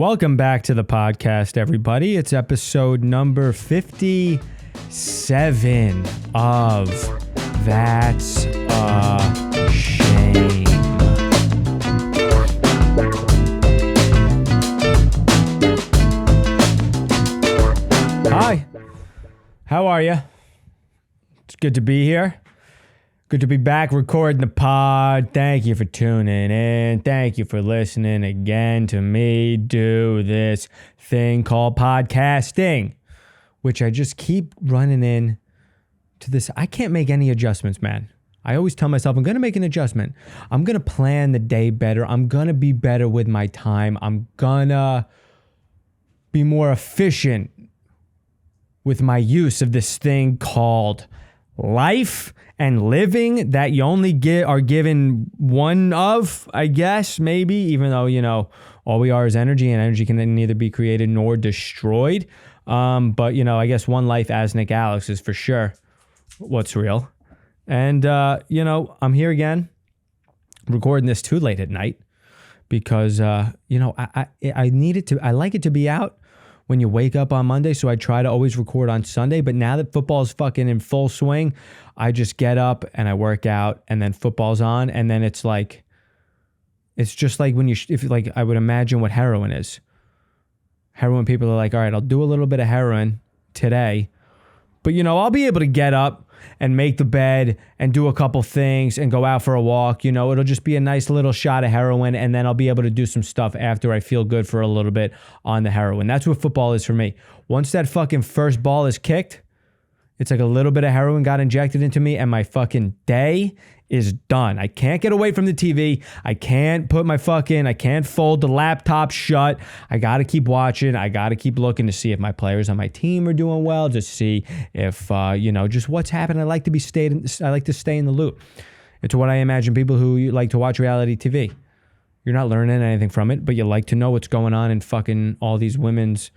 Welcome back to the podcast, everybody. It's episode number 57 of That's a Shame. Hi, how are you? It's good to be here. Good to be back recording the pod. Thank you for tuning in. Thank you for listening again to me do this thing called podcasting, which I just keep running in to this. I can't make any adjustments, man. I always tell myself I'm going to make an adjustment. I'm going to plan the day better. I'm going to be better with my time. I'm going to be more efficient with my use of this thing called life and living that you only are given one of, I guess, maybe, even though, you know, all we are is energy, and energy can neither be created nor destroyed. But, you know, I guess one life as Nick Alex is for sure what's real. And, you know, I'm here again recording this too late at night because, you know, I like it to be out when you wake up on Monday, so I try to always record on Sunday. But now that football's fucking in full swing, I just get up and I work out, and then football's on, and then it's like, it's just like when I would imagine what heroin is. Heroin people are like, all right, I'll do a little bit of heroin today, but you know, I'll be able to get up and make the bed and do a couple things and go out for a walk. You know, it'll just be a nice little shot of heroin, and then I'll be able to do some stuff after I feel good for a little bit on the heroin. That's what football is for me. Once that fucking first ball is kicked, it's like a little bit of heroin got injected into me, and my fucking day is done. I can't get away from the TV. I can't fold the laptop shut. I got to keep watching. I got to keep looking to see if my players on my team are doing well, just see if, you know, just what's happening. I like to stay in the loop. It's what I imagine people who like to watch reality TV. You're not learning anything from it, but you like to know what's going on in fucking all these women's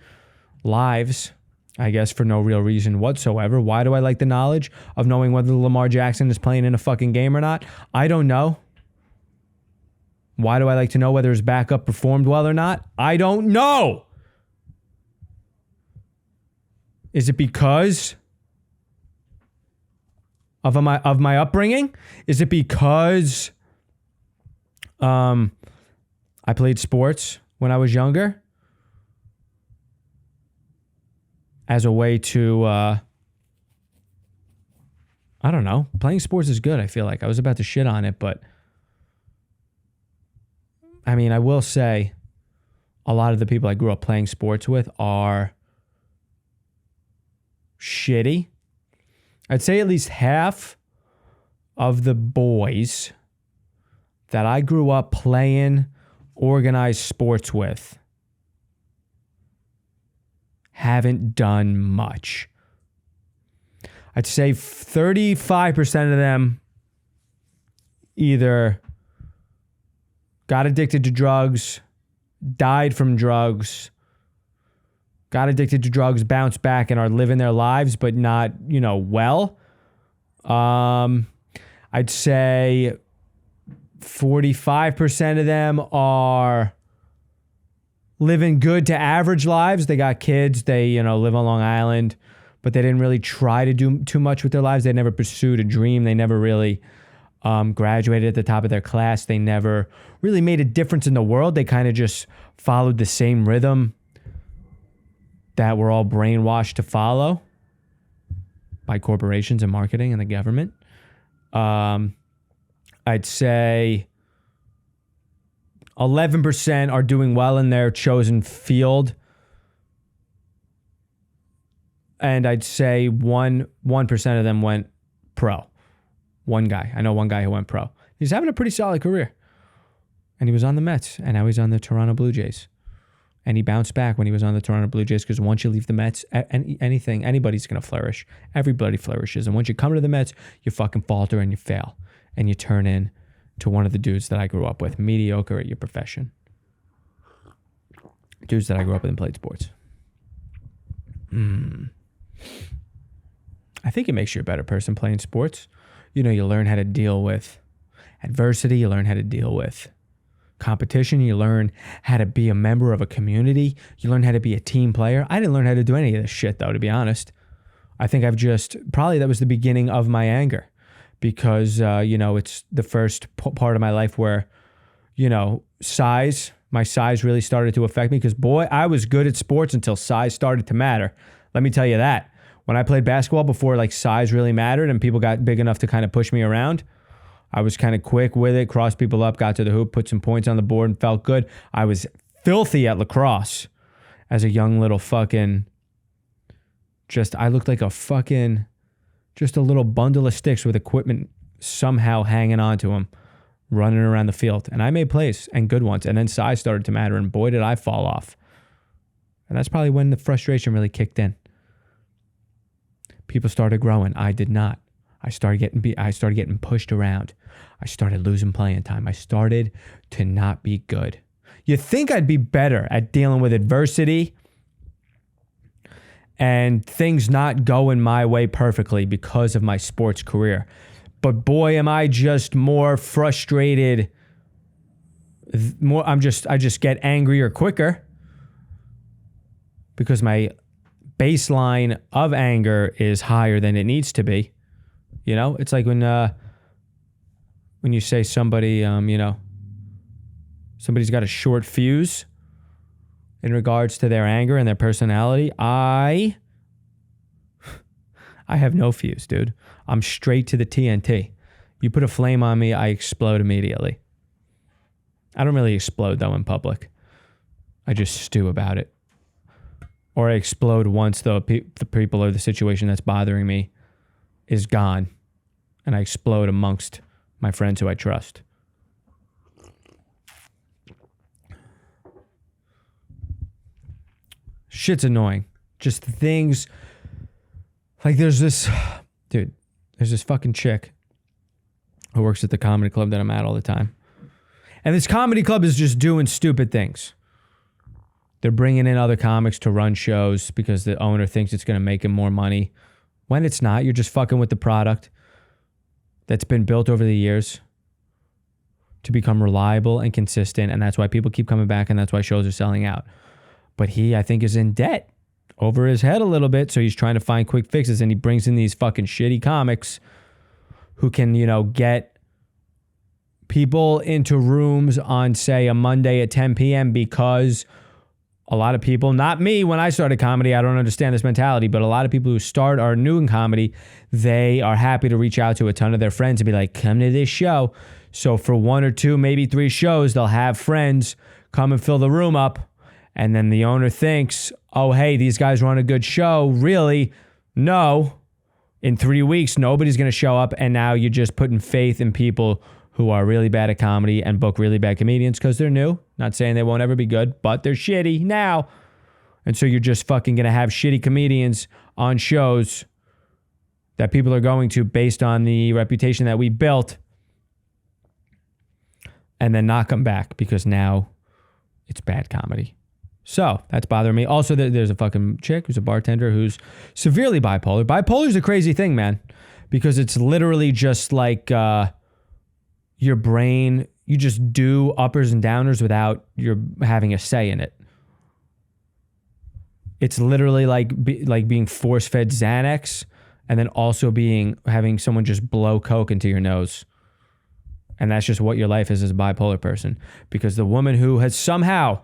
lives, I guess, for no real reason whatsoever. Why do I like the knowledge of knowing whether Lamar Jackson is playing in a fucking game or not? I don't know. Why do I like to know whether his backup performed well or not? I don't know. Is it because of my upbringing? Is it because I played sports when I was younger? As a way to, I don't know, playing sports is good, I feel like. I was about to shit on it, but I mean, I will say a lot of the people I grew up playing sports with are shitty. I'd say at least half of the boys that I grew up playing organized sports with haven't done much. I'd say 35% of them either got addicted to drugs, died from drugs, got addicted to drugs, bounced back, and are living their lives, but not, you know, well. I'd say 45% of them are living good to average lives. They got kids. They, you know, live on Long Island, but they didn't really try to do too much with their lives. They never pursued a dream. They never really graduated at the top of their class. They never really made a difference in the world. They kind of just followed the same rhythm that we're all brainwashed to follow by corporations and marketing and the government. I'd say 11% are doing well in their chosen field. And I'd say 1% of them went pro. One guy. I know one guy who went pro. He's having a pretty solid career. And he was on the Mets, and now he's on the Toronto Blue Jays. And he bounced back when he was on the Toronto Blue Jays, because once you leave the Mets, anybody's going to flourish. Everybody flourishes. And once you come to the Mets, you fucking falter and you fail. And you turn in to one of the dudes that I grew up with, mediocre at your profession. Dudes that I grew up with and played sports. I think it makes you a better person playing sports. You know, you learn how to deal with adversity. You learn how to deal with competition. You learn how to be a member of a community. You learn how to be a team player. I didn't learn how to do any of this shit, though, to be honest. I think probably that was the beginning of my anger because, it's the first part of my life where, my size really started to affect me because, boy, I was good at sports until size started to matter. Let me tell you that. When I played basketball before, size really mattered and people got big enough to kind of push me around, I was kind of quick with it, crossed people up, got to the hoop, put some points on the board and felt good. I was filthy at lacrosse as a young little fucking, I looked like just a little bundle of sticks with equipment somehow hanging onto them, running around the field. And I made plays and good ones. And then size started to matter and boy, did I fall off. And that's probably when the frustration really kicked in. People started growing. I did not. I started getting pushed around. I started losing playing time. I started to not be good. You'd think I'd be better at dealing with adversity and things not going my way perfectly because of my sports career. But boy, am I just more frustrated. I just get angrier quicker because my baseline of anger is higher than it needs to be. It's like when you say somebody, somebody's got a short fuse in regards to their anger and their personality. I have no fuse, dude. I'm straight to the TNT. You put a flame on me, I explode immediately. I don't really explode, though, in public. I just stew about it. Or I explode once the people or the situation that's bothering me is gone. And I explode amongst my friends who I trust. Shit's annoying. Just things there's this fucking chick who works at the comedy club that I'm at all the time. And this comedy club is just doing stupid things. They're bringing in other comics to run shows because the owner thinks it's going to make him more money. When it's not, you're just fucking with the product that's been built over the years to become reliable and consistent. And that's why people keep coming back and that's why shows are selling out. But he, I think, is in debt over his head a little bit. So he's trying to find quick fixes and he brings in these fucking shitty comics who can, get people into rooms on, say, a Monday at 10 p.m. because a lot of people, not me when I started comedy, I don't understand this mentality, but a lot of people who are new in comedy, they are happy to reach out to a ton of their friends and be like, come to this show. So for 1 or 2, maybe 3 shows, they'll have friends come and fill the room up. And then the owner thinks, oh, hey, these guys run a good show. Really? No. In 3 weeks, nobody's going to show up. And now you're just putting faith in people who are really bad at comedy and book really bad comedians because they're new. Not saying they won't ever be good, but they're shitty now. And so you're just fucking going to have shitty comedians on shows that people are going to based on the reputation that we built and then not come back because now it's bad comedy. So that's bothering me. Also, there's a fucking chick who's a bartender who's severely bipolar. Bipolar is a crazy thing, man, because it's literally just like your brain, you just do uppers and downers without your having a say in it. It's literally like being force-fed Xanax and then also having someone just blow coke into your nose. And that's just what your life is as a bipolar person. Because the woman who has somehow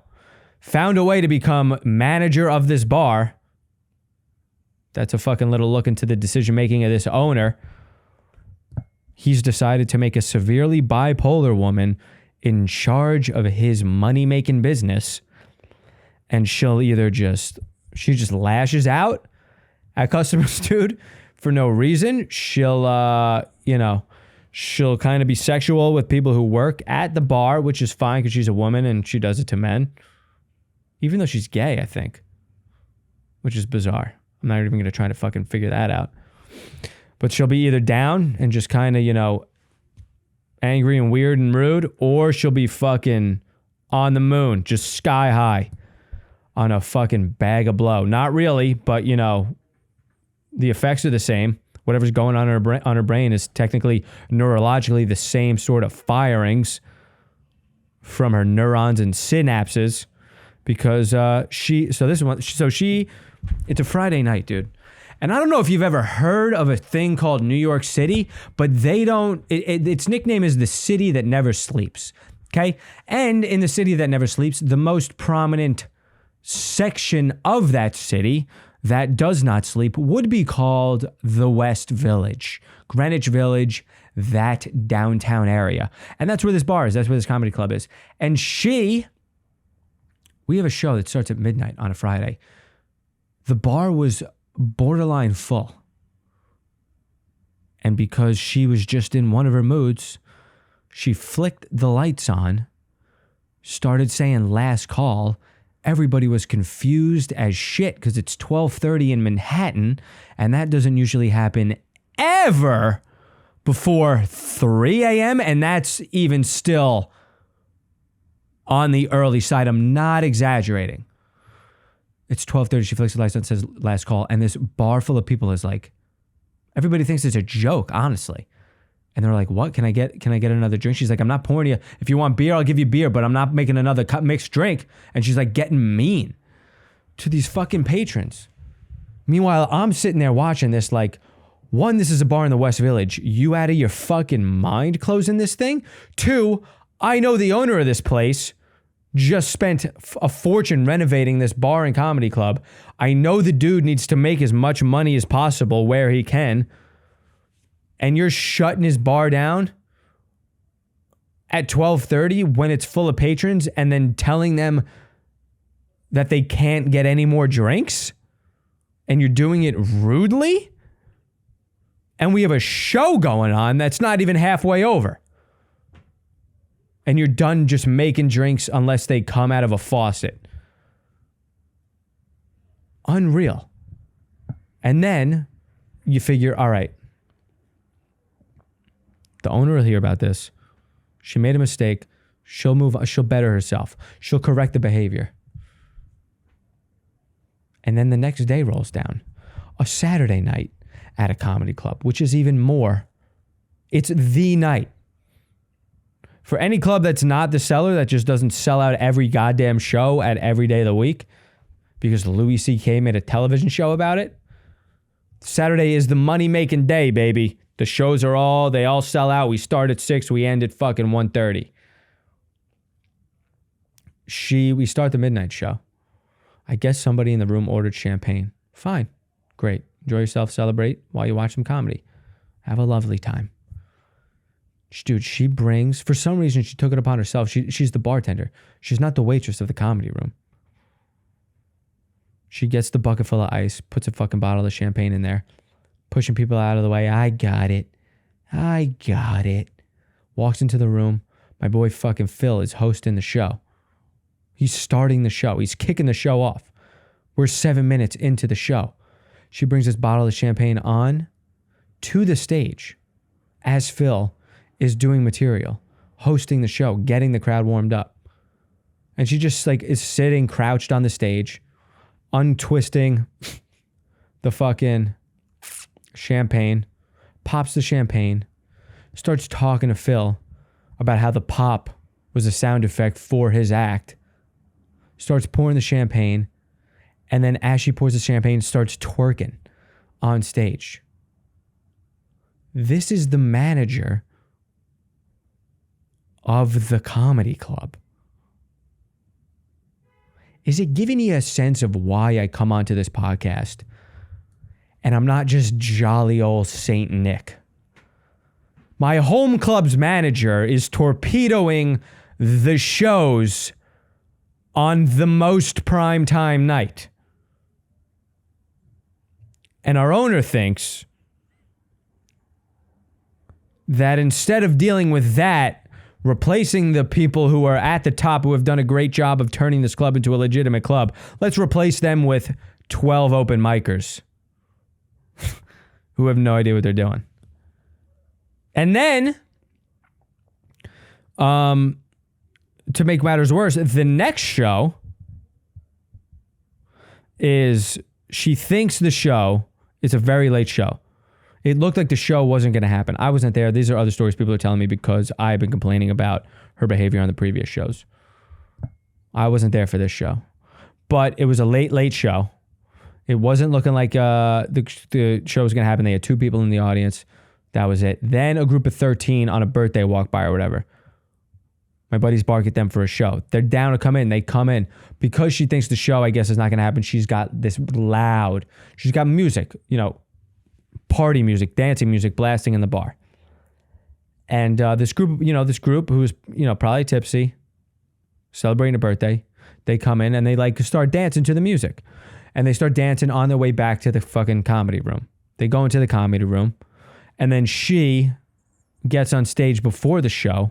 found a way to become manager of this bar, that's a fucking little look into the decision-making of this owner. He's decided to make a severely bipolar woman in charge of his money-making business. And she just lashes out at customers, dude, for no reason. She'll kind of be sexual with people who work at the bar, which is fine because she's a woman and she does it to men. Even though she's gay, I think, which is bizarre. I'm not even going to try to fucking figure that out. But she'll be either down and just kind of, angry and weird and rude, or she'll be fucking on the moon, just sky high on a fucking bag of blow. Not really, but, the effects are the same. Whatever's going on her brain is technically neurologically the same sort of firings. from her neurons and synapses because it's a Friday night, dude. And I don't know if you've ever heard of a thing called New York City, but its nickname is the city that never sleeps. Okay? And in the city that never sleeps, the most prominent section of that city that does not sleep would be called the West Village, Greenwich Village, that downtown area. And that's where this bar is. That's where this comedy club is. And we have a show that starts at midnight on a Friday. The bar was borderline full. And because she was just in one of her moods, she flicked the lights on, started saying last call. Everybody was confused as shit because it's 12:30 in Manhattan, and that doesn't usually happen ever before 3 a.m., and that's even still on the early side. I'm not exaggerating. It's 12:30. She flicks the lights on and says last call, and this bar full of people is like, everybody thinks it's a joke, honestly. And they're like, what? Can I get another drink? She's like, I'm not pouring you. If you want beer, I'll give you beer, but I'm not making another mixed drink. And she's like getting mean to these fucking patrons. Meanwhile, I'm sitting there watching this like, one, this is a bar in the West Village. You out of your fucking mind closing this thing? Two, I know the owner of this place just spent a fortune renovating this bar and comedy club. I know the dude needs to make as much money as possible where he can. And you're shutting his bar down at 12:30 when it's full of patrons and then telling them that they can't get any more drinks? And you're doing it rudely? And we have a show going on that's not even halfway over. And you're done just making drinks unless they come out of a faucet. Unreal. And then you figure, all right, the owner will hear about this. She made a mistake. She'll better herself. She'll correct the behavior. And then the next day rolls down. A Saturday night at a comedy club, which is even more. It's the night. For any club that's not the Cellar, that just doesn't sell out every goddamn show at every day of the week because Louis C.K. made a television show about it, Saturday is the money-making day, baby. The shows they all sell out. We start at 6, we end at fucking 1:30. We start the midnight show. I guess somebody in the room ordered champagne. Fine. Great. Enjoy yourself, celebrate while you watch some comedy. Have a lovely time. Dude, she brings, for some reason, she took it upon herself. She's the bartender. She's not the waitress of the comedy room. She gets the bucket full of ice, puts a fucking bottle of champagne in there, pushing people out of the way. I got it. Walks into the room. My boy fucking Phil is hosting the show. He's starting the show. He's kicking the show off. We're 7 minutes into the show. She brings this bottle of champagne on to the stage as Phil is doing material, hosting the show, getting the crowd warmed up. And she just like is sitting crouched on the stage, untwisting the fucking champagne, pops the champagne, starts talking to Phil about how the pop was a sound effect for his act, starts pouring the champagne, and then as she pours the champagne, starts twerking on stage. This is the manager of the comedy club. Is it giving you a sense of why I come onto this podcast and I'm not just jolly old Saint Nick? My home club's manager is torpedoing the shows on the most prime time night. And our owner thinks that instead of dealing with that, replacing the people who are at the top who have done a great job of turning this club into a legitimate club, let's replace them with 12 open micers who have no idea what they're doing. And then, to make matters worse, the next show is, she thinks the show is a very late show. It looked like the show wasn't going to happen. I wasn't there. These are other stories people are telling me because I've been complaining about her behavior on the previous shows. I wasn't there for this show. But it was a late show. It wasn't looking like the show was going to happen. They had 2 people in the audience. That was it. Then a group of 13 on a birthday walked by or whatever. My buddies bark at them for a show. They're down to come in. They come in. Because she thinks the show, I guess, is not going to happen, she's got this loud, she's got music, party music, dancing music blasting in the bar. And this group who's, probably tipsy, celebrating a birthday, they come in and they start dancing to the music. And they start dancing on their way back to the fucking comedy room. They go into the comedy room. And then she gets on stage before the show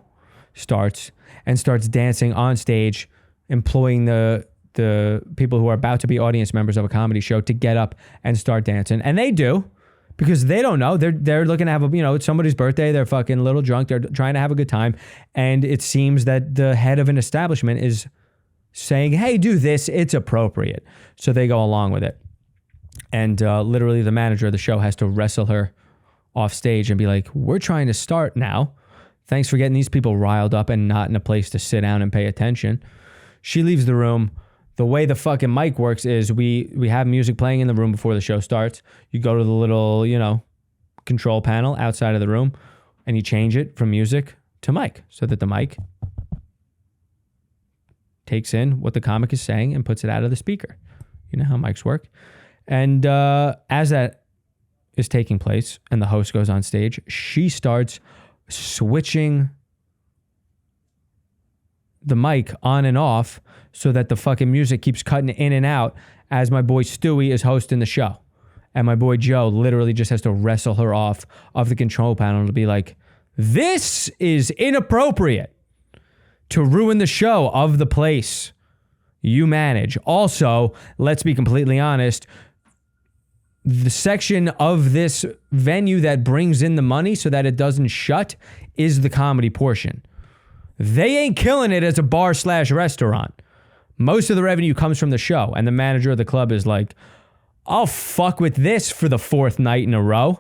starts and starts dancing on stage, employing the people who are about to be audience members of a comedy show to get up and start dancing. And they do, because they don't know. They're looking to have it's somebody's birthday. They're fucking a little drunk. They're trying to have a good time. And it seems that the head of an establishment is saying, hey, do this. It's appropriate. So they go along with it. And literally the manager of the show has to wrestle her off stage and be like, we're trying to start now. Thanks for getting these people riled up and not in a place to sit down and pay attention. She leaves the room. The way the fucking mic works is we have music playing in the room before the show starts. You go to the little, control panel outside of the room and you change it from music to mic so that the mic takes in what the comic is saying and puts it out of the speaker. You know how mics work. And as that is taking place and the host goes on stage, she starts switching the mic on and off so that the fucking music keeps cutting in and out as my boy Stewie is hosting the show. And my boy Joe literally just has to wrestle her off of the control panel to be like, this is inappropriate to ruin the show of the place you manage. Also, let's be completely honest, the section of this venue that brings in the money so that it doesn't shut is the comedy portion. They ain't killing it as a bar/restaurant. Most of the revenue comes from the show, and the manager of the club is like, I'll fuck with this for the 4th night in a row.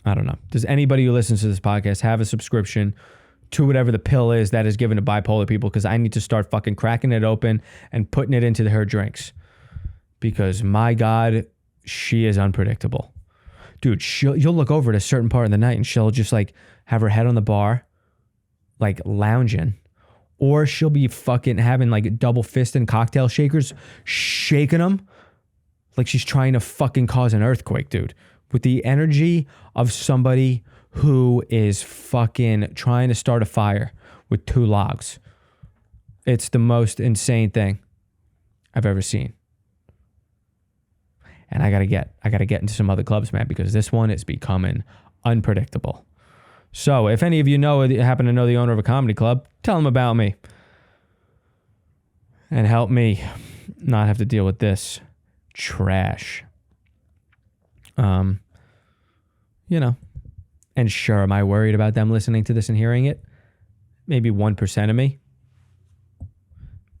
I don't know. Does anybody who listens to this podcast have a subscription to whatever the pill is that is given to bipolar people? Because I need to start fucking cracking it open and putting it into her drinks. Because my God, she is unpredictable. Dude, you'll look over at a certain part of the night and she'll just have her head on the bar, lounging. Or she'll be fucking having double fist and cocktail shakers, shaking them like she's trying to fucking cause an earthquake, dude. With the energy of somebody who is fucking trying to start a fire with 2 logs. It's the most insane thing I've ever seen. And I gotta get into some other clubs, man, because this one is becoming unpredictable. So if any of you happen to know the owner of a comedy club, tell them about me. And help me not have to deal with this trash. And sure, am I worried about them listening to this and hearing it? Maybe 1% of me.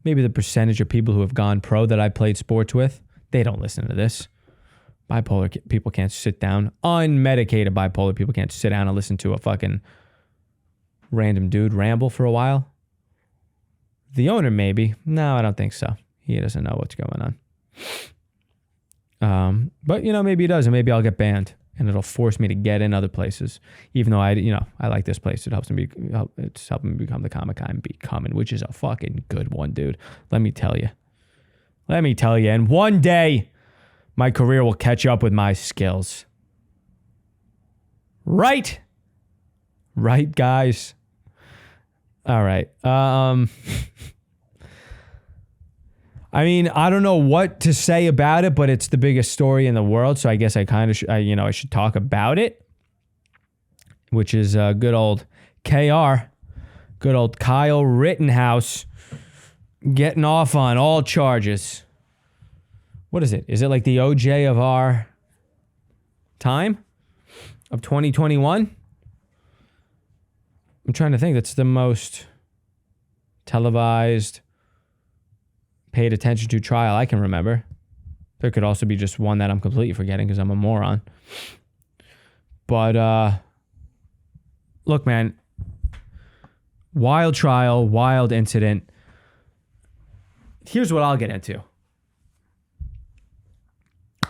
Maybe the percentage of people who have gone pro that I played sports with, they don't listen to this. Bipolar people can't sit down. Unmedicated bipolar people can't sit down and listen to a fucking random dude ramble for a while. The owner, maybe. No, I don't think so. He doesn't know what's going on. But, maybe he does, and maybe I'll get banned. And it'll force me to get in other places, even though I like this place. It's helping me become the comic I'm becoming, which is a fucking good one, dude. Let me tell you. And one day, my career will catch up with my skills. Right? Right, guys? All right. I don't know what to say about it, but it's the biggest story in the world, so I guess I kind of I should talk about it, which is good old KR, good old Kyle Rittenhouse getting off on all charges. What is it? Is it like the OJ of our time? Of 2021? I'm trying to think. That's the most televised paid attention to trial I can remember. There could also be just one that I'm completely forgetting because I'm a moron. But look, man, wild trial, wild incident. Here's what I'll get into.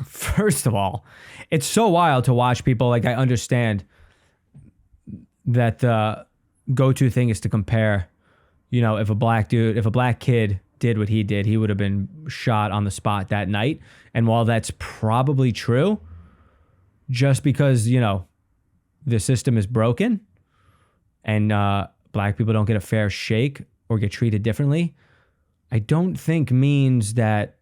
First of all, it's so wild to watch people. Like, I understand that the go-to thing is to compare, you know, if a black kid did what he did, he would have been shot on the spot that night. And while that's probably true, just because, you know, the system is broken and black people don't get a fair shake or get treated differently, I don't think means that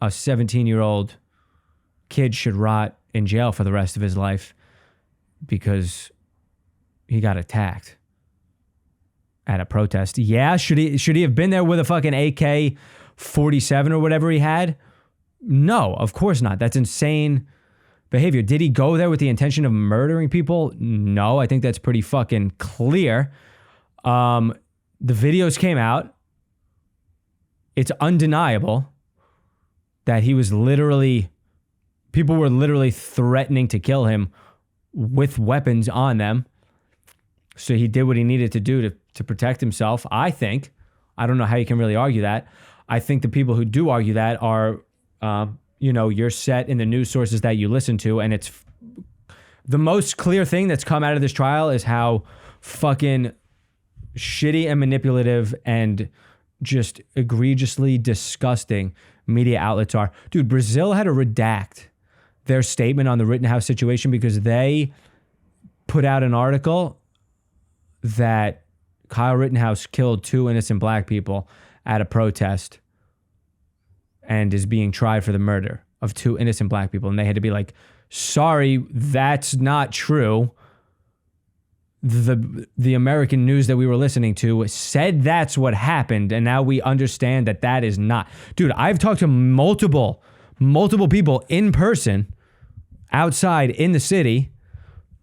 a 17-year-old kid should rot in jail for the rest of his life because he got attacked at a protest. Yeah, should he have been there with a fucking AK-47 or whatever he had? No, of course not. That's insane behavior. Did he go there with the intention of murdering people? No, I think that's pretty fucking clear. The videos came out. It's undeniable that he was people were literally threatening to kill him with weapons on them. So he did what he needed to do to protect himself, I think. I don't know how you can really argue that. I think the people who do argue that are, you know, you're set in the news sources that you listen to, and it's the most clear thing that's come out of this trial is how fucking shitty and manipulative and just egregiously disgusting media outlets are. Dude, Brazil had to redact their statement on the Rittenhouse situation because they put out an article that Kyle Rittenhouse killed 2 innocent black people at a protest and is being tried for the murder of 2 innocent black people. And they had to be like, sorry, that's not true. The American news that we were listening to said that's what happened, and now we understand that that is not. Dude, I've talked to multiple people in person outside in the city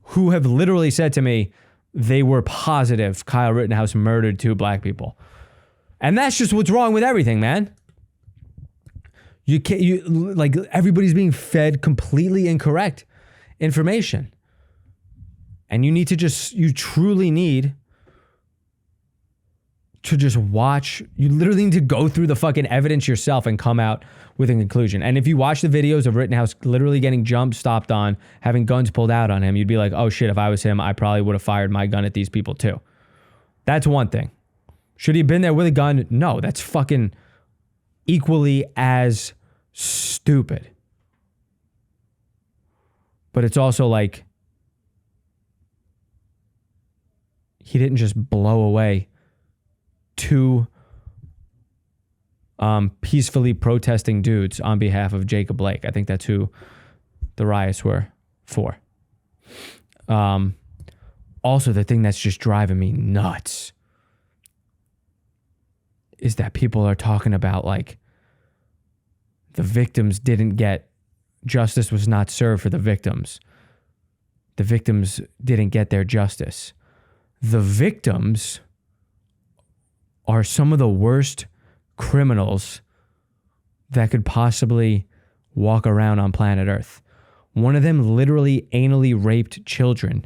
who have literally said to me they were positive Kyle Rittenhouse murdered 2 black people. And that's just what's wrong with everything, man. You can't, like, everybody's being fed completely incorrect information. And you truly need to just watch. You literally need to go through the fucking evidence yourself and come out with a conclusion. And if you watch the videos of Rittenhouse literally getting stopped on, having guns pulled out on him, you'd be like, oh shit, if I was him, I probably would have fired my gun at these people too. That's one thing. Should he have been there with a gun? No, that's fucking equally as stupid. But it's also like, he didn't just blow away 2 peacefully protesting dudes on behalf of Jacob Blake. I think that's who the riots were for. Also, the thing that's just driving me nuts is that people are talking about, like, the victims didn't get, justice was not served for the victims. The victims didn't get their justice. The victims are some of the worst criminals that could possibly walk around on planet Earth. One of them literally anally raped children,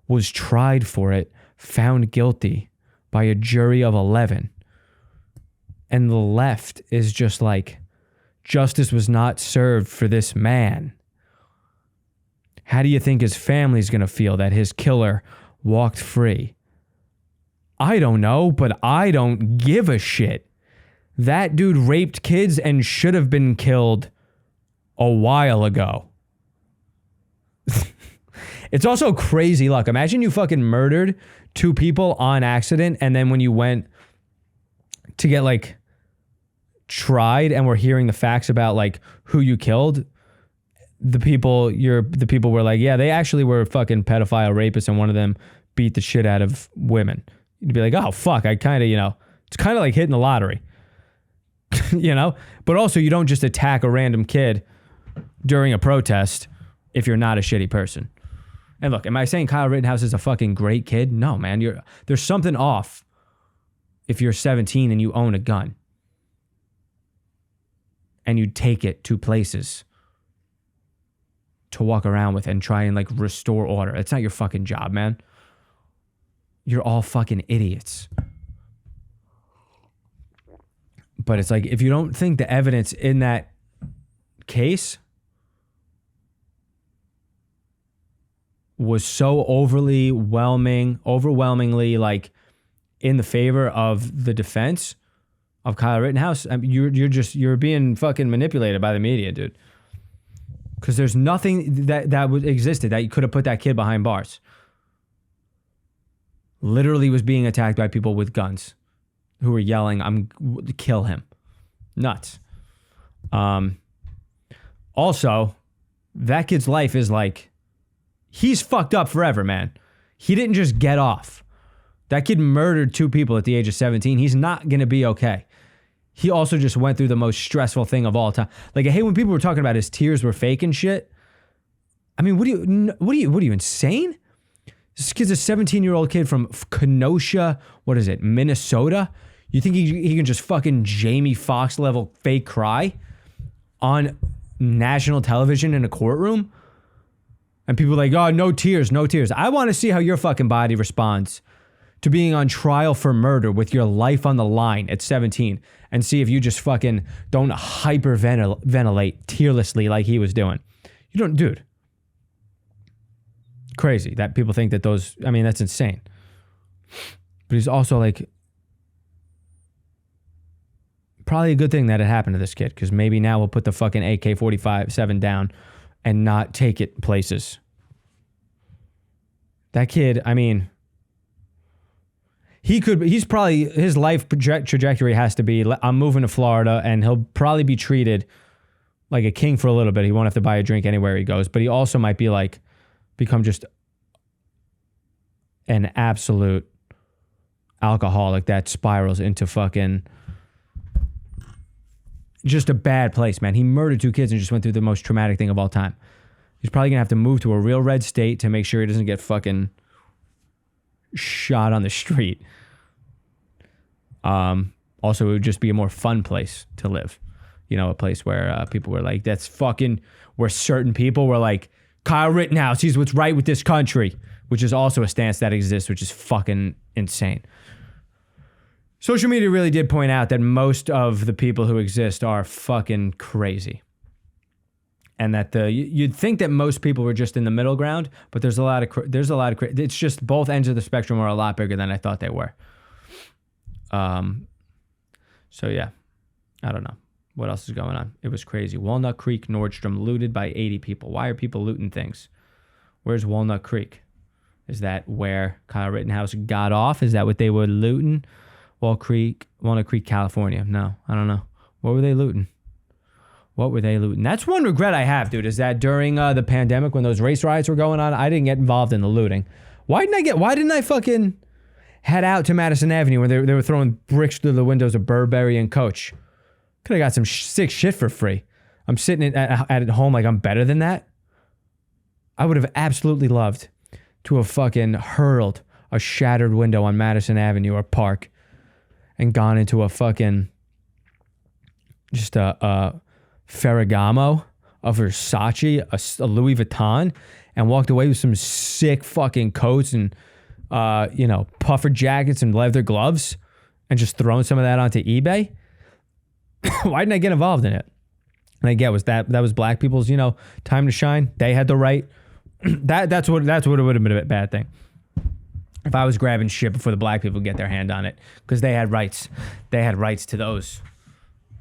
was tried for it, found guilty by a jury of 11. And the left is just like, justice was not served for this man. How do you think his family's going to feel that his killer walked free? I don't know, but I don't give a shit. That dude raped kids and should have been killed a while ago. It's also crazy luck. Imagine you fucking murdered 2 people on accident, and then when you went to get, like, tried and were hearing the facts about, like, who you killed, the people were like, yeah, they actually were fucking pedophile rapists, and one of them beat the shit out of women. You'd be like, oh, fuck, I kind of, you know, it's kind of like hitting the lottery, you know? But also, you don't just attack a random kid during a protest if you're not a shitty person. And look, am I saying Kyle Rittenhouse is a fucking great kid? No, man. There's something off if you're 17 and you own a gun. and you'd take it to places to walk around with and try and like restore order. It's not your fucking job, man. You're all fucking idiots. But it's like, if you don't think the evidence in that case was so overwhelmingly like in the favor of the defense of Kyle Rittenhouse, I mean, you're being fucking manipulated by the media, dude. Because there's nothing that existed that you could have put that kid behind bars. Literally was being attacked by people with guns who were yelling, kill him. Nuts. Also, that kid's life is like, he's fucked up forever, man. He didn't just get off. That kid murdered 2 people at the age of 17. He's not going to be okay. He also just went through the most stressful thing of all time. Like, I hate when people were talking about his tears were fake and shit. I mean, what are you insane? This kid's a 17-year-old kid from Kenosha, Minnesota? You think he can just fucking Jamie Foxx level fake cry on national television in a courtroom? And people are like, oh, no tears. I want to see how your fucking body responds to being on trial for murder with your life on the line at 17 and see if you just fucking don't hyperventilate tearlessly like he was doing. You don't, dude. Crazy that people think that those, I mean, that's insane. But he's also like, probably a good thing that it happened to this kid, because maybe now we'll put the fucking AK-47 down and not take it places. That kid, I mean, his life trajectory has to be, I'm moving to Florida and he'll probably be treated like a king for a little bit. He won't have to buy a drink anywhere he goes, but he also might be like, become just an absolute alcoholic that spirals into fucking just a bad place, man. He murdered 2 kids and just went through the most traumatic thing of all time. He's probably gonna have to move to a real red state to make sure he doesn't get fucking shot on the street. Also, it would just be a more fun place to live. You know, a place where people were like, that's fucking, where certain people were like, Kyle Rittenhouse, he's what's right with this country, which is also a stance that exists, which is fucking insane. Social media really did point out that most of the people who exist are fucking crazy. And that you'd think that most people were just in the middle ground, but there's a lot of it's just both ends of the spectrum are a lot bigger than I thought they were. So yeah, I don't know. What else is going on? It was crazy. Walnut Creek, Nordstrom looted by 80 people. Why are people looting things? Where's Walnut Creek? Is that where Kyle Rittenhouse got off? Is that what they were looting? Walnut Creek, California. No, I don't know. What were they looting? That's one regret I have, dude, is that during the pandemic when those race riots were going on, I didn't get involved in the looting. Why didn't I fucking head out to Madison Avenue when they were throwing bricks through the windows of Burberry and Coach? Could have got some sick shit for free. I'm sitting at home like I'm better than that. I would have absolutely loved to have fucking hurled a shattered window on Madison Avenue or Park and gone into a fucking, just a Ferragamo, a Versace, a Louis Vuitton, and walked away with some sick fucking coats and, puffer jackets and leather gloves and just thrown some of that onto eBay. Why didn't I get involved in it? And I get that was black people's, time to shine. They had the right. That's what it would have been a bad thing. If I was grabbing shit before the black people get their hand on it, because they had rights. They had rights to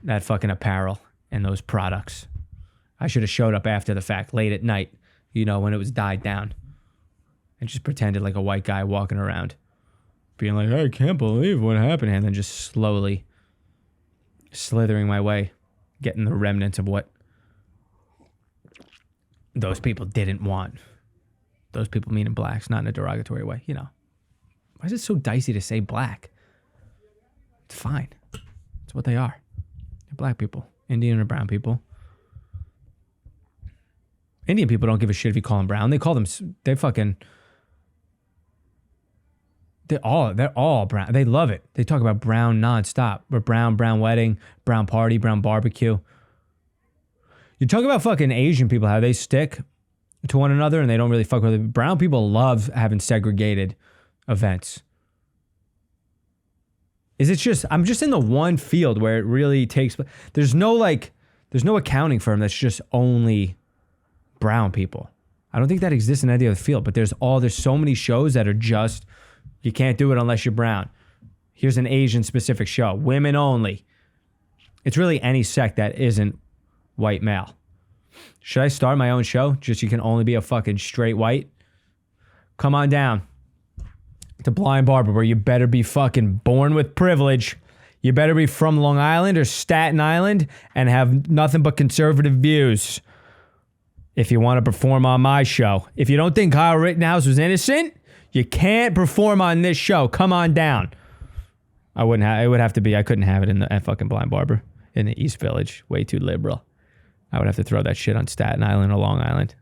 that fucking apparel and those products. I should have showed up after the fact, late at night, when it was died down, and just pretended like a white guy walking around, being like, I can't believe what happened, and then just slowly slithering my way, getting the remnants of what those people didn't want. Those people meaning blacks, not in a derogatory way, Why is it so dicey to say black? It's fine. It's what they are. They're black people. Indian or brown people. Indian people don't give a shit if you call them brown. They're all brown. They love it. They talk about brown nonstop. Or brown wedding, brown party, brown barbecue. You talk about fucking Asian people, how they stick to one another and they don't really fuck with it. Brown people love having segregated events. Is it just, I'm just in the one field where it really takes, there's no accounting firm that's just only brown people. I don't think that exists in any other field, but there's so many shows that are just, you can't do it unless you're brown. Here's an Asian specific show, women only. It's really any sect that isn't white male. Should I start my own show? Just you can only be a fucking straight white? Come on down to Blind Barber, where you better be fucking born with privilege. You better be from Long Island or Staten Island and have nothing but conservative views if you want to perform on my show. If you don't think Kyle Rittenhouse was innocent, you can't perform on this show. Come on down. It would have to be, I couldn't have it at fucking Blind Barber in the East Village. Way too liberal. I would have to throw that shit on Staten Island or Long Island.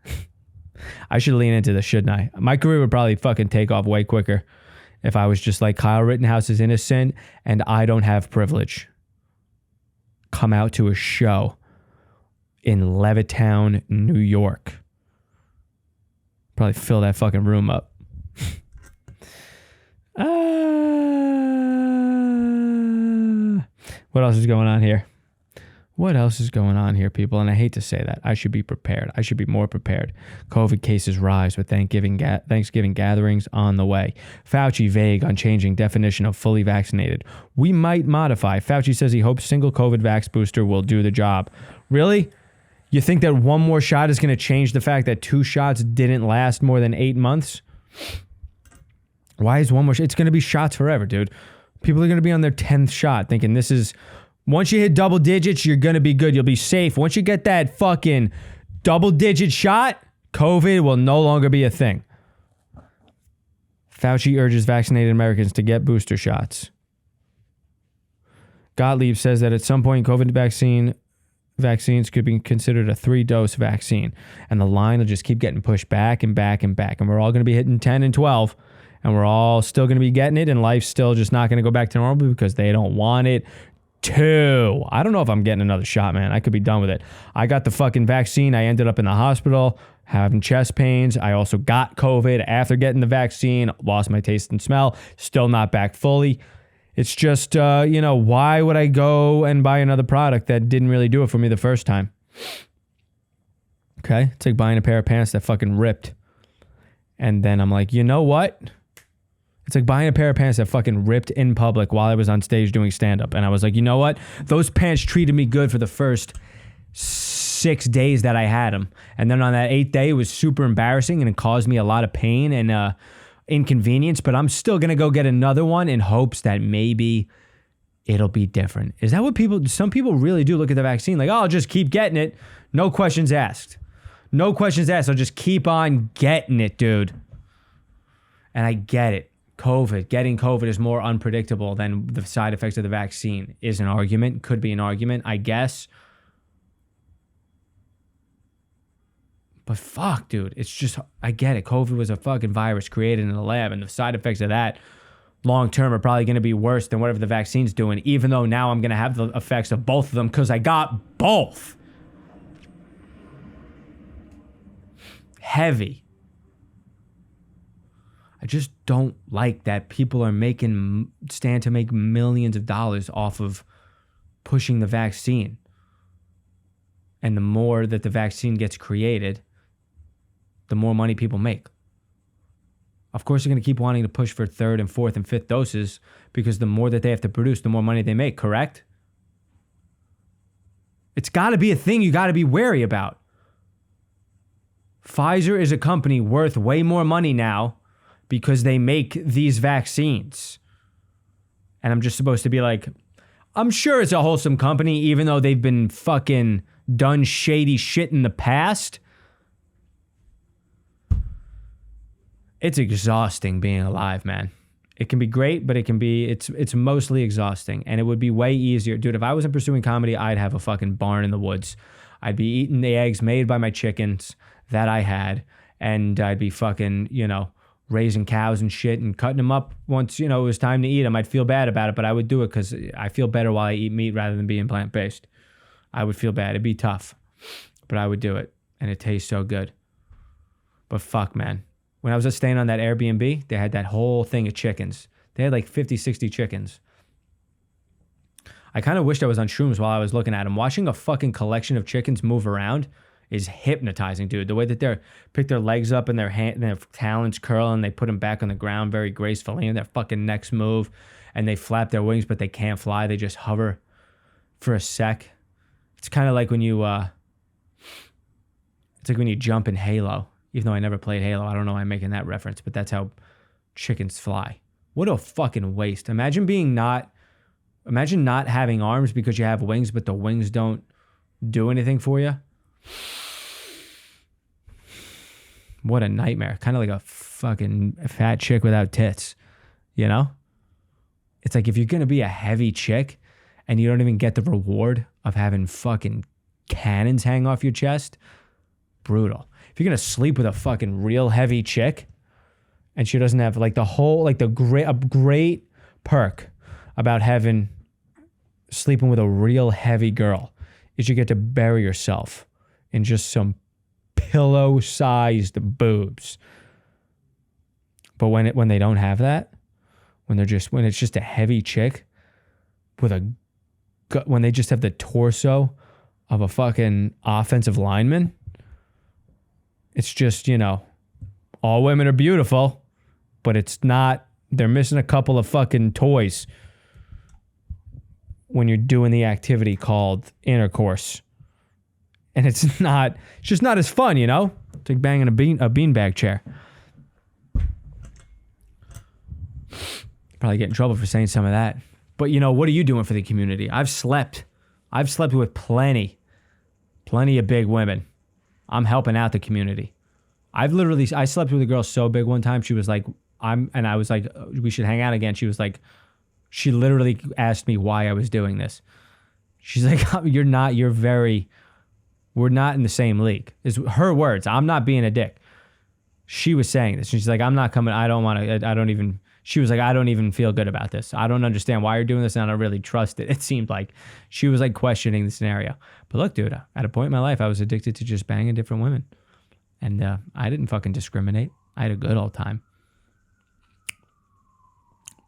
I should lean into this, shouldn't I? My career would probably fucking take off way quicker if I was just like, Kyle Rittenhouse is innocent and I don't have privilege. Come out to a show in Levittown, New York. Probably fill that fucking room up. What else is going on here? What else is going on here, people? And I hate to say that. I should be prepared. I should be more prepared. COVID cases rise with Thanksgiving gatherings on the way. Fauci vague on changing definition of fully vaccinated. We might modify. Fauci says he hopes single COVID vax booster will do the job. Really? You think that one more shot is going to change the fact that 2 shots didn't last more than 8 months? Why is one more shot? It's going to be shots forever, dude. People are going to be on their 10th shot thinking this is... Once you hit double digits, you're going to be good. You'll be safe. Once you get that fucking double-digit shot, COVID will no longer be a thing. Fauci urges vaccinated Americans to get booster shots. Gottlieb says that at some point, COVID vaccines could be considered a 3-dose vaccine. And the line will just keep getting pushed back and back and back. And we're all going to be hitting 10 and 12. And we're all still going to be getting it. And life's still just not going to go back to normal because they don't want it. 2. I don't know if I'm getting another shot, man. I could be done with it. I got the fucking vaccine. I ended up in the hospital having chest pains. I also got COVID after getting the vaccine. Lost my taste and smell. Still not back fully. It's just, why would I go and buy another product that didn't really do it for me the first time? Okay? It's like buying a pair of pants that fucking ripped. And then I'm like, you know what? It's like buying a pair of pants that fucking ripped in public while I was on stage doing stand-up. And I was like, you know what? Those pants treated me good for the first 6 days that I had them. And then on that 8th day, it was super embarrassing and it caused me a lot of pain and inconvenience. But I'm still going to go get another one in hopes that maybe it'll be different. Is that what some people really do look at the vaccine? Like, oh, I'll just keep getting it. No questions asked. No questions asked. I'll just keep on getting it, dude. And I get it. Getting COVID is more unpredictable than the side effects of the vaccine is an argument, could be an argument, I guess. But fuck, dude, it's just, I get it. COVID was a fucking virus created in a lab, and the side effects of that long term are probably going to be worse than whatever the vaccine's doing, even though now I'm going to have the effects of both of them because I got both. Heavy. I just don't like that people are stand to make millions of dollars off of pushing the vaccine. And the more that the vaccine gets created, the more money people make. Of course, they're going to keep wanting to push for 3rd and 4th and 5th doses because the more that they have to produce, the more money they make, correct? It's got to be a thing you got to be wary about. Pfizer is a company worth way more money now because they make these vaccines. And I'm just supposed to be like, I'm sure it's a wholesome company, even though they've been fucking done shady shit in the past. It's exhausting being alive, man. It can be great, but it's mostly exhausting. And it would be way easier. Dude, if I wasn't pursuing comedy, I'd have a fucking barn in the woods. I'd be eating the eggs made by my chickens that I had. And I'd be fucking, raising cows and shit and cutting them up once, it was time to eat them. I'd feel bad about it, but I would do it because I feel better while I eat meat rather than being plant-based. I would feel bad. It'd be tough. but I would do it, and it tastes so good. But fuck, man. When I was just staying on that Airbnb, they had that whole thing of chickens. They had like 50, 60 chickens. I kind of wished I was on shrooms while I was looking at them. Watching a fucking collection of chickens move around is hypnotizing, dude. The way that they pick their legs up and their talons curl and they put them back on the ground very gracefully and their fucking necks move and they flap their wings, but they can't fly. They just hover for a sec. It's kind of like when you, jump in Halo. Even though I never played Halo, I don't know why I'm making that reference, but that's how chickens fly. What a fucking waste. Imagine not having arms because you have wings, but the wings don't do anything for you. What a nightmare. Kind of like a fucking fat chick without tits, you know? It's like if you're going to be a heavy chick and you don't even get the reward of having fucking cannons hang off your chest, brutal. If you're going to sleep with a fucking real heavy chick and she doesn't have like a great perk about sleeping with a real heavy girl is you get to bury yourself in just some pillow-sized boobs. But when they don't have that, when it's just a heavy chick when they just have the torso of a fucking offensive lineman, it's just, all women are beautiful, but it's not, they're missing a couple of fucking toys when you're doing the activity called intercourse. And it's just not as fun, It's like banging a beanbag chair. Probably get in trouble for saying some of that. But what are you doing for the community? I've slept with plenty of big women. I'm helping out the community. I slept with a girl so big one time. She was like, I was like, we should hang out again. She was like, she literally asked me why I was doing this. She's like, we're not in the same league. Is her words. I'm not being a dick. She was saying this. She's like, I'm not coming. She was like, I don't even feel good about this. I don't understand why you're doing this, and I don't really trust it. It seemed like she was like questioning the scenario. But look, dude, at a point in my life, I was addicted to just banging different women. And I didn't fucking discriminate. I had a good old time.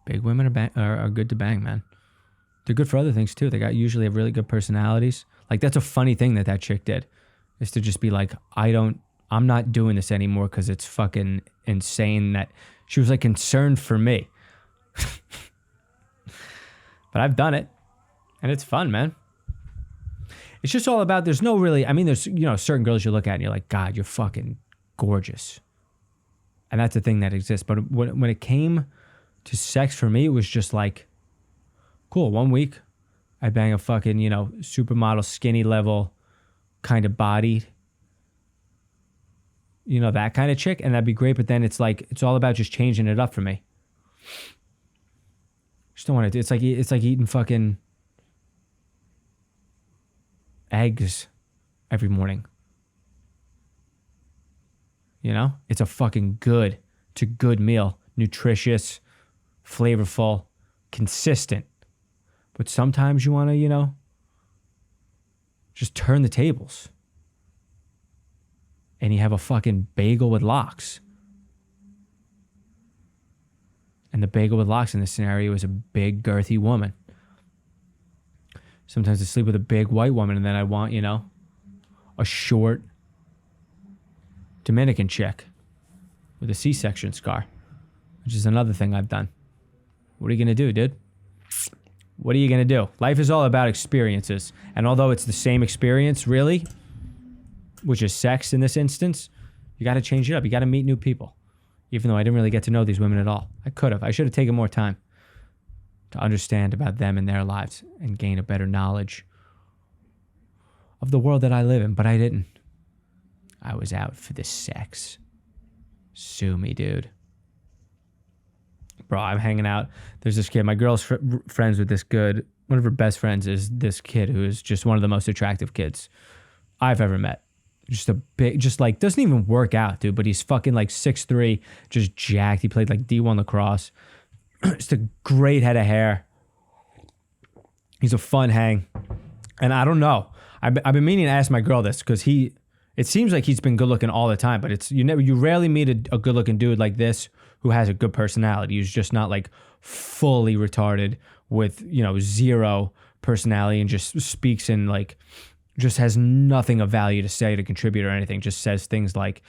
Big women are good to bang, man. They're good for other things too. They usually have really good personalities. Like that's a funny thing that chick did, is to just be like, I'm not doing this anymore because it's fucking insane that she was like concerned for me. But I've done it and it's fun, man. It's just all about, there's certain girls you look at and you're like, God, you're fucking gorgeous. And that's the thing that exists. But when it came to sex for me, it was just like, cool, 1 week, I'd bang a fucking, supermodel, skinny level, kind of bodied, that kind of chick, and that'd be great. But then it's like, it's all about just changing it up for me. Just don't want to. It's like eating fucking eggs every morning. It's a fucking good meal, nutritious, flavorful, consistent. But sometimes you want to, just turn the tables. And you have a fucking bagel with lox. And the bagel with lox in this scenario is a big, girthy woman. Sometimes I sleep with a big white woman, and then I want, a short Dominican chick with a C-section scar, which is another thing I've done. What are you going to do, dude? What are you going to do? Life is all about experiences. And although it's the same experience, really, which is sex in this instance, you got to change it up. You got to meet new people. Even though I didn't really get to know these women at all. I could have. I should have taken more time to understand about them and their lives and gain a better knowledge of the world that I live in, but I didn't. I was out for the sex. Sue me, dude. Bro, I'm hanging out. There's this kid. My girl's friends with this one of her best friends is this kid who is just one of the most attractive kids I've ever met. Just a big, doesn't even work out, dude, but he's fucking like 6'3", just jacked. He played like D1 lacrosse. Just a great head of hair. He's a fun hang. And I don't know. I've been meaning to ask my girl this because it seems like he's been good looking all the time, but you rarely meet a good looking dude like this who has a good personality, who's just not like fully retarded with, zero personality and just speaks in like, just has nothing of value to say, to contribute or anything. Just says things like,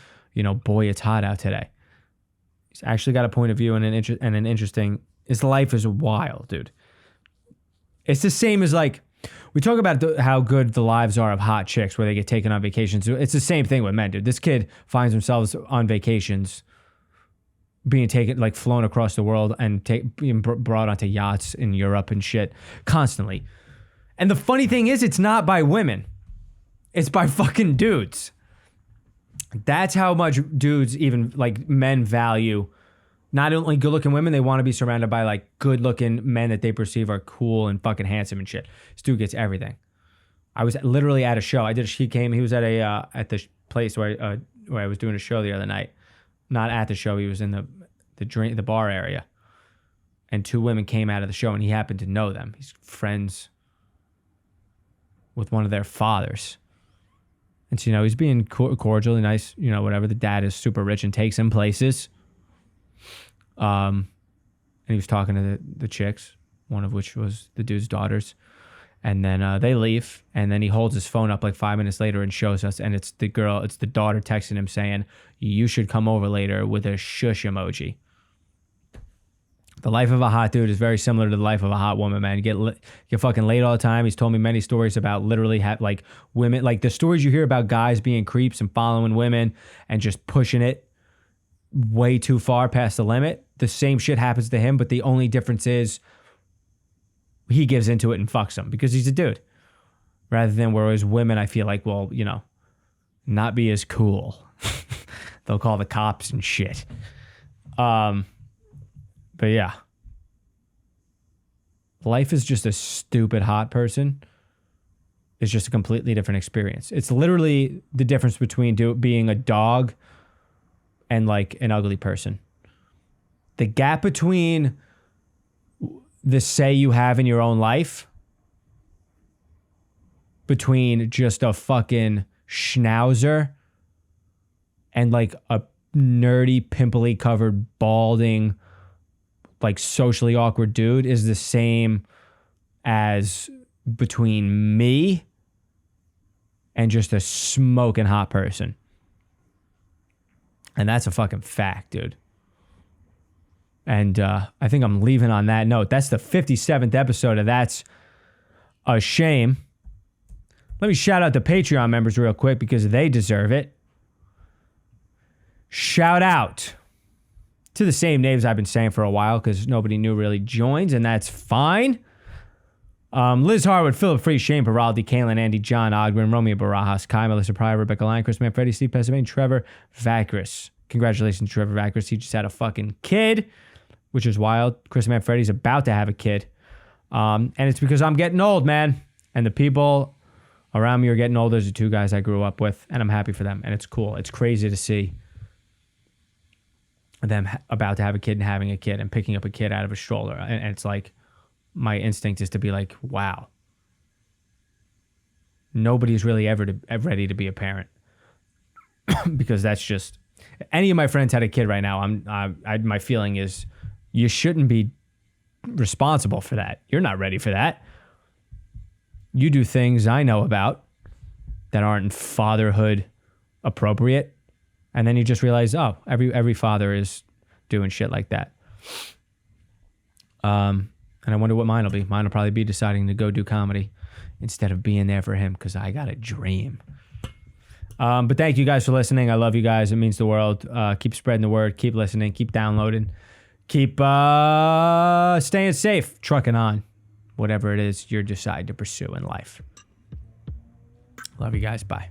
boy, it's hot out today. He's actually got a point of view and an interesting, his life is wild, dude. It's the same as like, we talk about how good the lives are of hot chicks where they get taken on vacations. It's the same thing with men, dude. This kid finds himself on vacations being taken, like flown across the world and being brought onto yachts in Europe and shit constantly. And the funny thing is, it's not by women. It's by fucking dudes. That's how much dudes, even like men, value not only good looking women, they want to be surrounded by like good looking men that they perceive are cool and fucking handsome and shit. This dude gets everything. I was literally at a show. He was at the place where I was doing a show the other night. Not at the show. He was in the bar area. And two women came out of the show and he happened to know them. He's friends with one of their fathers. And so, he's being cordial and nice, whatever. The dad is super rich and takes him places. And he was talking to the chicks, one of which was the dude's daughters. And then they leave, and then he holds his phone up like 5 minutes later and shows us, and it's the daughter texting him saying, "You should come over later," with a shush emoji. The life of a hot dude is very similar to the life of a hot woman, man. You get fucking laid all the time. He's told me many stories about literally like women, like the stories you hear about guys being creeps and following women and just pushing it way too far past the limit. The same shit happens to him, but the only difference is he gives into it and fucks them because he's a dude. Rather than whereas women, I feel like, well, not be as cool. They'll call the cops and shit. But yeah. Life is just a stupid hot person. It's just a completely different experience. It's literally the difference between being a dog and like an ugly person. The gap between the say you have in your own life between just a fucking schnauzer and like a nerdy, pimply covered, balding, like socially awkward dude is the same as between me and just a smoking hot person. And that's a fucking fact, dude. And I think I'm leaving on that note. That's the 57th episode of That's a Shame. Let me shout out the Patreon members real quick because they deserve it. Shout out to the same names I've been saying for a while because nobody new really joins, and that's fine. Liz Harwood, Philip Free, Shane Baraldi, Kaylin, Andy, John Ogren, Romeo Barajas, Kai, Melissa Pryor, Rebecca Lyon, Chris Manfredi, Steve Pesavane, Trevor Vacris. Congratulations to Trevor Vacris. He just had a fucking kid, which is wild. Chris Manfredi's about to have a kid. And it's because I'm getting old, man. And the people around me are getting old. Those are two guys I grew up with, and I'm happy for them. And it's cool. It's crazy to see them about to have a kid and having a kid and picking up a kid out of a stroller. And it's like, my instinct is to be like, wow. Nobody's really ever ready to be a parent. Because that's just, any of my friends had a kid right now, my feeling is you shouldn't be responsible for that. You're not ready for that. You do things I know about that aren't fatherhood appropriate. And then you just realize, oh, every father is doing shit like that. And I wonder what mine will be. Mine will probably be deciding to go do comedy instead of being there for him because I got a dream. But thank you guys for listening. I love you guys. It means the world. Keep spreading the word. Keep listening. Keep downloading. Keep staying safe. Trucking on. Whatever it is you decide to pursue in life. Love you guys. Bye.